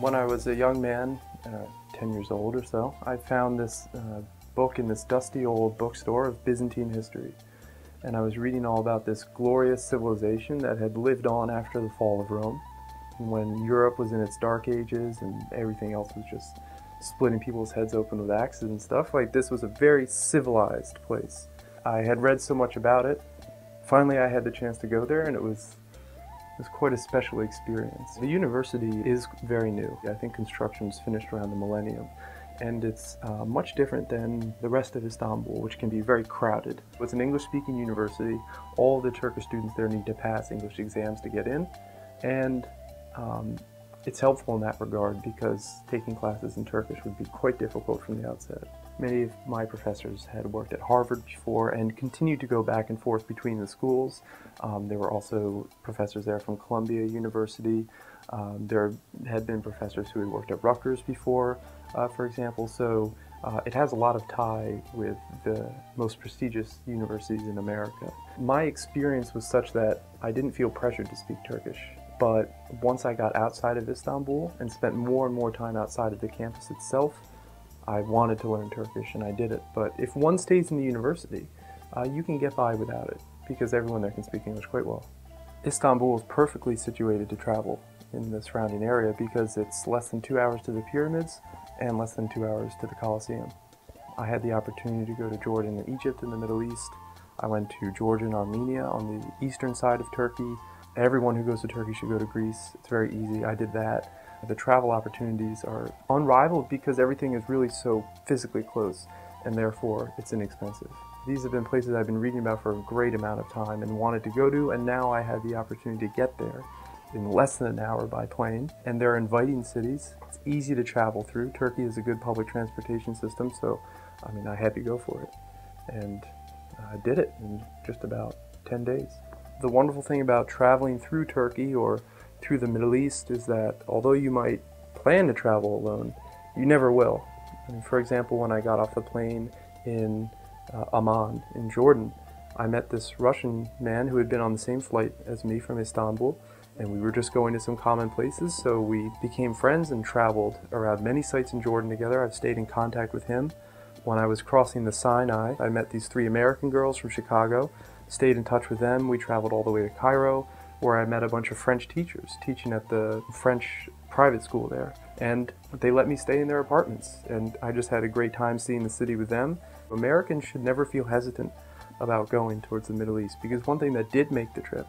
When I was a young man, 10 years old or so, I found this book in this dusty old bookstore of Byzantine history. And I was reading all about this glorious civilization that had lived on after the fall of Rome, when Europe was in its dark ages and everything else was just splitting people's heads open with axes and stuff. Like, this was a very civilized place. I had read so much about it. Finally, I had the chance to go there, and it was quite a special experience. The university is very new. I think construction's finished around the millennium, and it's much different than the rest of Istanbul, which can be very crowded. It's an English-speaking university. All the Turkish students there need to pass English exams to get in, and it's helpful in that regard because taking classes in Turkish would be quite difficult from the outset. Many of my professors had worked at Harvard before and continued to go back and forth between the schools. There were also professors there from Columbia University. There had been professors who had worked at Rutgers before, for example, so it has a lot of tie with the most prestigious universities in America. My experience was such that I didn't feel pressured to speak Turkish. But once I got outside of Istanbul and spent more and more time outside of the campus itself, I wanted to learn Turkish, and I did it. But if one stays in the university, you can get by without it, because everyone there can speak English quite well. Istanbul is perfectly situated to travel in the surrounding area because it's less than 2 hours to the pyramids and less than 2 hours to the Colosseum. I had the opportunity to go to Jordan and Egypt in the Middle East. I went to Georgia and Armenia on the eastern side of Turkey. Everyone who goes to Turkey should go to Greece. It's very easy. I did that. The travel opportunities are unrivaled because everything is really so physically close, and therefore it's inexpensive. These have been places I've been reading about for a great amount of time and wanted to go to, and now I had the opportunity to get there in less than an hour by plane. And they're inviting cities. It's easy to travel through. Turkey is a good public transportation system, so I had to go for it. And I did it in just about 10 days. The wonderful thing about traveling through Turkey or through the Middle East is that although you might plan to travel alone, you never will. For example, when I got off the plane in Amman in Jordan, I met this Russian man who had been on the same flight as me from Istanbul, and we were just going to some common places, so we became friends and traveled around many sites in Jordan together. I've stayed in contact with him. When I was crossing the Sinai, I met these 3 American girls from Chicago, stayed in touch with them. We traveled all the way to Cairo, where I met a bunch of French teachers teaching at the French private school there. And they let me stay in their apartments, and I just had a great time seeing the city with them. Americans should never feel hesitant about going towards the Middle East, because one thing that did make the trip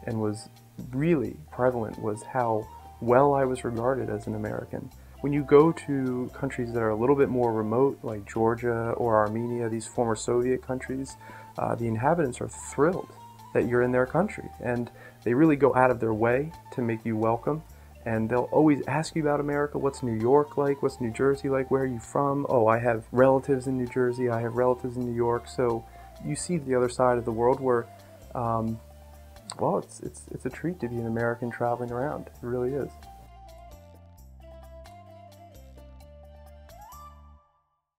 and was really prevalent was how well I was regarded as an American. When you go to countries that are a little bit more remote, like Georgia or Armenia, these former Soviet countries, the inhabitants are thrilled that you're in their country, and they really go out of their way to make you welcome, and they'll always ask you about America. What's New York like? What's New Jersey like? Where are you from? Oh, I have relatives in New Jersey. I have relatives in New York. So you see the other side of the world where, well, it's a treat to be an American traveling around. It really is.